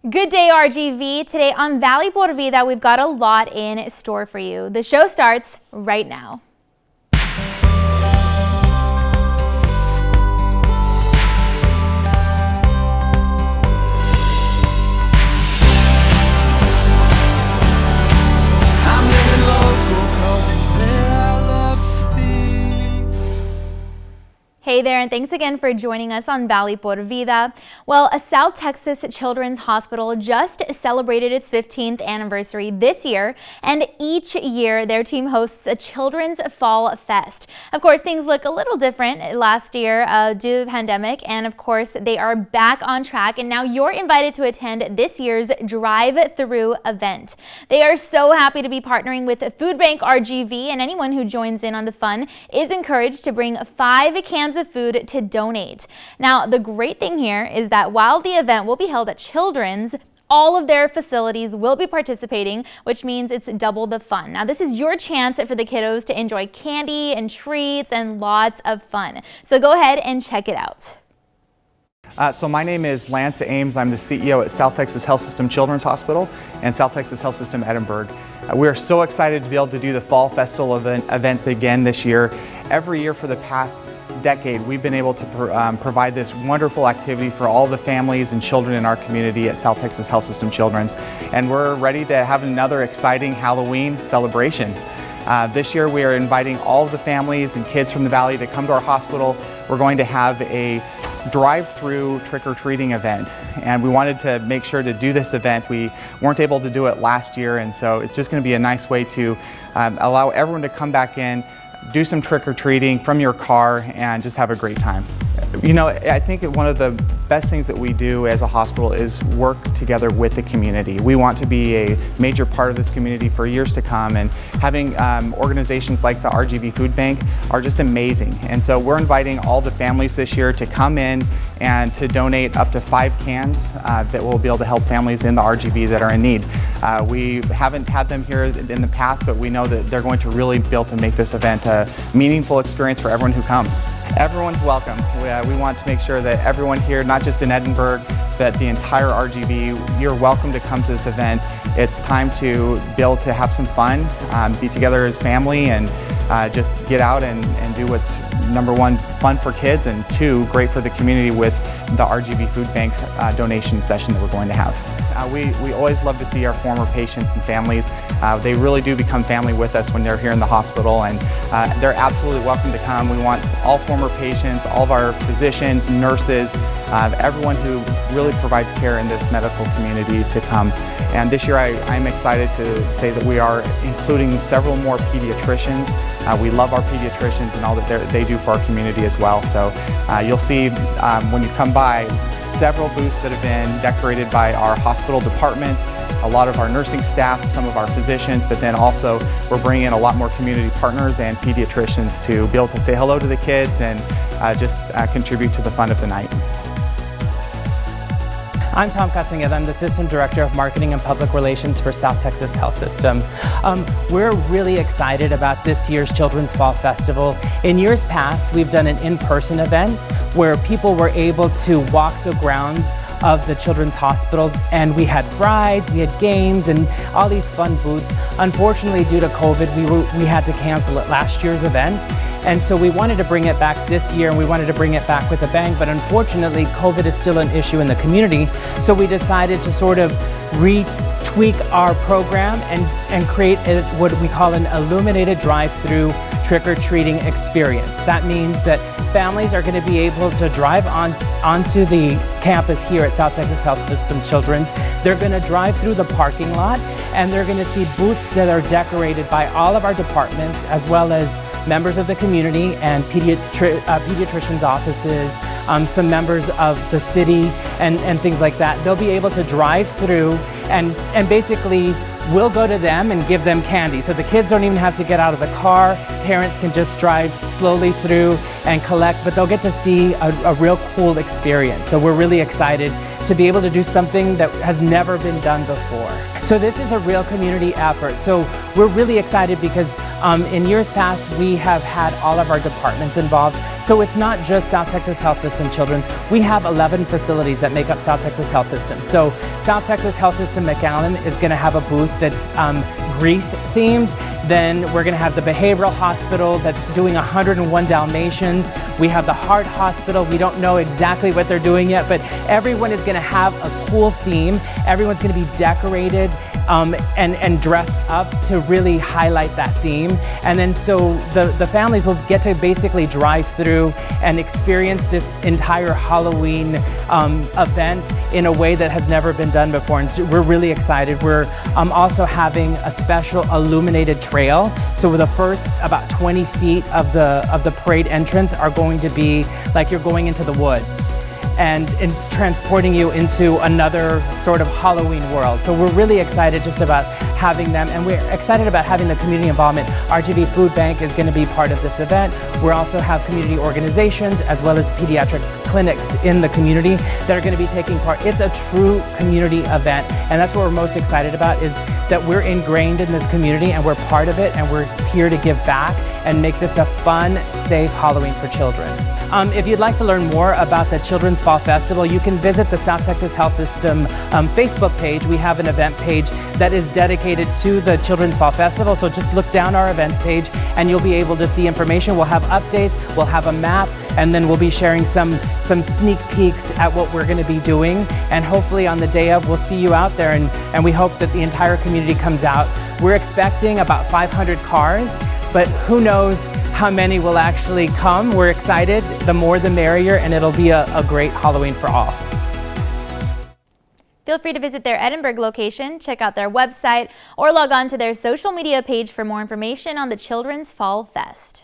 Good day, RGV. Today on Valley por Vida, we've got a lot in store for you. The show starts right now. Hey there, and thanks again for joining us on Valley por Vida. Well, a South Texas Children's Hospital just celebrated its 15th anniversary this year, and each year their team hosts a Children's Fall Fest. Of course, things look a little different last year due to the pandemic, and of course they are back on track, and now you're invited to attend this year's Drive-Through event. They are so happy to be partnering with Food Bank RGV, and anyone who joins in on the fun is encouraged to bring 5 cans of food to donate. Now, the great thing here is that while the event will be held at Children's, all of their facilities will be participating, which means it's double the fun. Now, this is your chance for the kiddos to enjoy candy and treats and lots of fun. So go ahead and check it out. So my name is Lance Ames. I'm the CEO at South Texas Health System Children's Hospital and South Texas Health System Edinburgh. We are so excited to be able to do the Fall Festival event again this year. Every year for the past decade, we've been able to provide this wonderful activity for all the families and children in our community at South Texas Health System Children's. And we're ready to have another exciting Halloween celebration. This year we are inviting all of the families and kids from the Valley to come to our hospital. We're going to have a drive-through trick-or-treating event, and we wanted to make sure to do this event. We weren't able to do it last year, and so it's just going to be a nice way to allow everyone to come back in, do some trick-or-treating from your car, and just have a great time. You know, I think one of the best things that we do as a hospital is work together with the community. We want to be a major part of this community for years to come, and having organizations like the RGV Food Bank are just amazing. And so we're inviting all the families this year to come in and to donate up to 5 cans that will be able to help families in the RGV that are in need. We haven't had them here in the past, but we know that they're going to really be able to make this event a meaningful experience for everyone who comes. Everyone's welcome. We want to make sure that everyone here, not just in Edinburgh, but the entire RGV, you're welcome to come to this event. It's time to be able to have some fun, be together as family, and just get out and do what's number 1, fun for kids, and 2, great for the community with the RGV Food Bank donation session that we're going to have. We always love to see our former patients and families. They really do become family with us when they're here in the hospital, and they're absolutely welcome to come. We want all former patients, all of our physicians, nurses, everyone who really provides care in this medical community to come. And this year I'm excited to say that we are including several more pediatricians. We love our pediatricians and all that they do for our community as well. So you'll see when you come by, several booths that have been decorated by our hospital departments, a lot of our nursing staff, some of our physicians, but then also we're bringing in a lot more community partners and pediatricians to be able to say hello to the kids and just contribute to the fun of the night. I'm CASTANEDA. I'm the Assistant Director of Marketing and Public Relations for South Texas Health System. We're really excited about this year's Children's Fall Festival. In years past, we've done an in-person event where people were able to walk the grounds of the Children's Hospital, and we had rides, we had games, and all these fun booths. Unfortunately, due to COVID, we had to cancel it last year's event. And so we wanted to bring it back this year, and we wanted to bring it back with a bang, but unfortunately COVID is still an issue in the community. So we decided to sort of retweak our program and create what we call an illuminated drive-through trick-or-treating experience. That means that families are going to be able to drive onto the campus here at South Texas Health System Children's. They're going to drive through the parking lot, and they're going to see booths that are decorated by all of our departments, as well as members of the community and pediatricians' offices, some members of the city, and things like that. They'll be able to drive through and basically we'll go to them and give them candy. So the kids don't even have to get out of the car. Parents can just drive slowly through and collect, but they'll get to see a real cool experience. So we're really excited to be able to do something that has never been done before. So this is a real community effort. So we're really excited because In years past, we have had all of our departments involved. So it's not just South Texas Health System Children's. We have 11 facilities that make up South Texas Health System. So South Texas Health System McAllen is going to have a booth that's Greece themed. Then we're going to have the behavioral hospital that's doing 101 Dalmatians. We have the heart hospital. We don't know exactly what they're doing yet, but everyone is going to have a cool theme. Everyone's going to be decorated and dressed up to really highlight that theme. And then so the families will get to basically drive through and experience this entire Halloween event in a way that has never been done before. And we're really excited. We're also having a special illuminated trail. So the first about 20 feet of the parade entrance are going to be like you're going into the woods. And it's transporting you into another sort of Halloween world. So we're really excited just about having them, and we're excited about having the community involvement. RGV Food Bank is going to be part of this event. We also have community organizations as well as pediatric clinics in the community that are going to be taking part. It's a true community event, and that's what we're most excited about, is that we're ingrained in this community and we're part of it, and we're here to give back and make this a fun, safe Halloween for children. If you'd like to learn more about the Children's Fall Festival, you can visit the South Texas Health System Facebook page. We have an event page that is dedicated to the Children's Fall Festival, so just look down our events page and you'll be able to see information. We'll have updates, we'll have a map, and then we'll be sharing some sneak peeks at what we're going to be doing. And hopefully on the day of, we'll see you out there, and we hope that the entire community comes out. We're expecting about 500 cars, but who knows how many will actually come. We're excited. The more the merrier, and it'll be a great Halloween for all. Feel free to visit their Edinburgh location, check out their website, or log on to their social media page for more information on the Children's Fall Fest.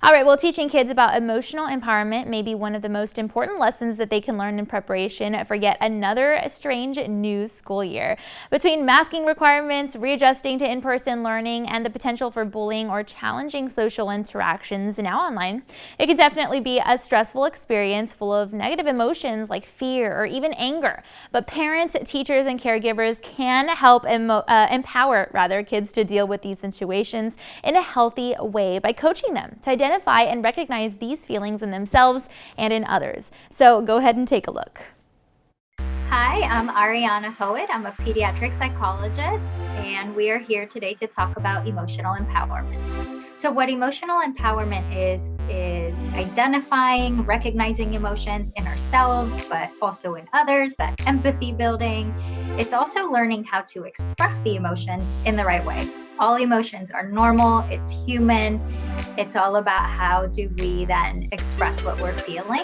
All right, well, teaching kids about emotional empowerment may be one of the most important lessons that they can learn in preparation for yet another strange new school year. Between masking requirements, readjusting to in-person learning, and the potential for bullying or challenging social interactions now online, it can definitely be a stressful experience full of negative emotions like fear or even anger. But parents, teachers, and caregivers can help empower kids to deal with these situations in a healthy way by coaching them to identify and recognize these feelings in themselves and in others. So go ahead and take a look. Hi, I'm ARIANA HOET. I'm a pediatric psychologist, and we are here today to talk about emotional empowerment. So what emotional empowerment is identifying, recognizing emotions in ourselves, but also in others, that empathy building. It's also learning how to express the emotions in the right way. All emotions are normal, it's human. It's all about how do we then express what we're feeling.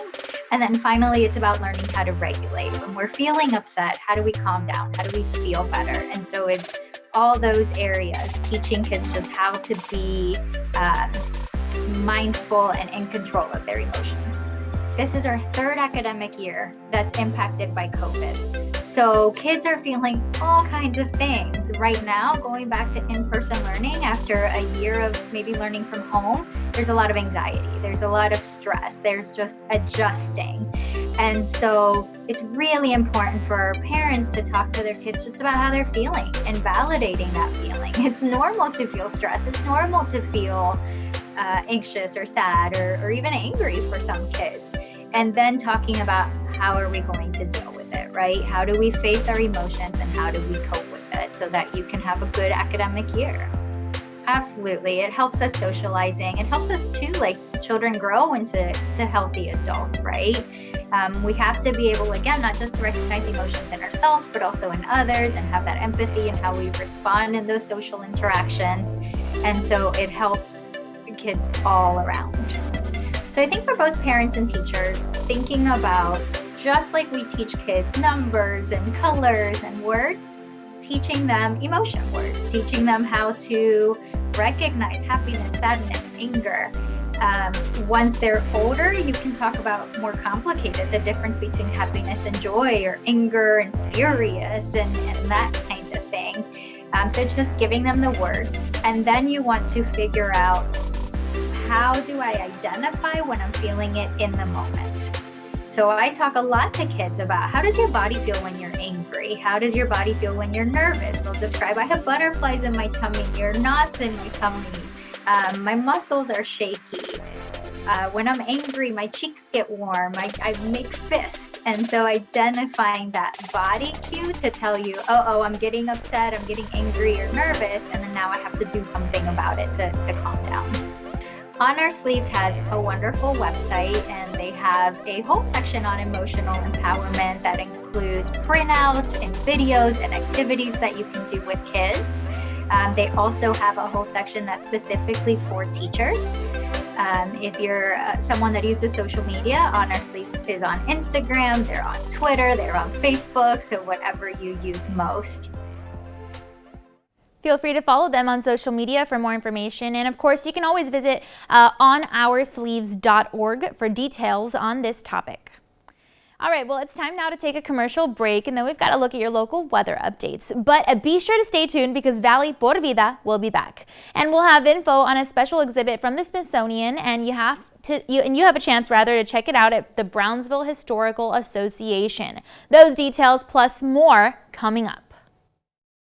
And then finally, it's about learning how to regulate. When we're feeling upset, how do we calm down? How do we feel better? And so it's all those areas, teaching kids just how to be mindful and in control of their emotions. This is our third academic year that's impacted by COVID. So kids are feeling all kinds of things. Right now, going back to in-person learning after a year of maybe learning from home, there's a lot of anxiety, there's a lot of stress, there's just adjusting. And so it's really important for our parents to talk to their kids just about how they're feeling and validating that feeling. It's normal to feel stressed, it's normal to feel anxious or sad or even angry for some kids. And then talking about how are we going to deal with it, right? How do we face our emotions and how do we cope with it so that you can have a good academic year? Absolutely. It helps us socializing. It helps us too, like children grow into healthy adults, right? We have to be able, again, not just to recognize emotions in ourselves, but also in others and have that empathy and how we respond in those social interactions. And so it helps kids all around. So I think for both parents and teachers, thinking about, just like we teach kids numbers and colors and words, teaching them emotion words, teaching them how to recognize happiness, sadness, anger. Once they're older, you can talk about more complicated, the difference between happiness and joy, or anger and furious and that kind of thing. So just giving them the words. And then you want to figure out, how do I identify when I'm feeling it in the moment? So I talk a lot to kids about, how does your body feel when you're angry? How does your body feel when you're nervous? They'll describe, I have butterflies in my tummy, or knots in my tummy. My muscles are shaky. When I'm angry, my cheeks get warm. I make fists. And so identifying that body cue to tell you, oh, I'm getting upset, I'm getting angry or nervous, and then now I have to do something about it to calm down. Honor Sleeves has a wonderful website, and they have a whole section on emotional empowerment that includes printouts and videos and activities that you can do with kids. They also have a whole section that's specifically for teachers. If you're someone that uses social media, Honor Sleeves is on Instagram, they're on Twitter, they're on Facebook, so whatever you use most. Feel free to follow them on social media for more information. And of course, you can always visit onoursleeves.org for details on this topic. All right, well, it's time now to take a commercial break, and then we've got to look at your local weather updates. But be sure to stay tuned because Valley por Vida will be back. And we'll have info on a special exhibit from the Smithsonian, and you have a chance to check it out at the Brownsville Historical Association. Those details plus more coming up.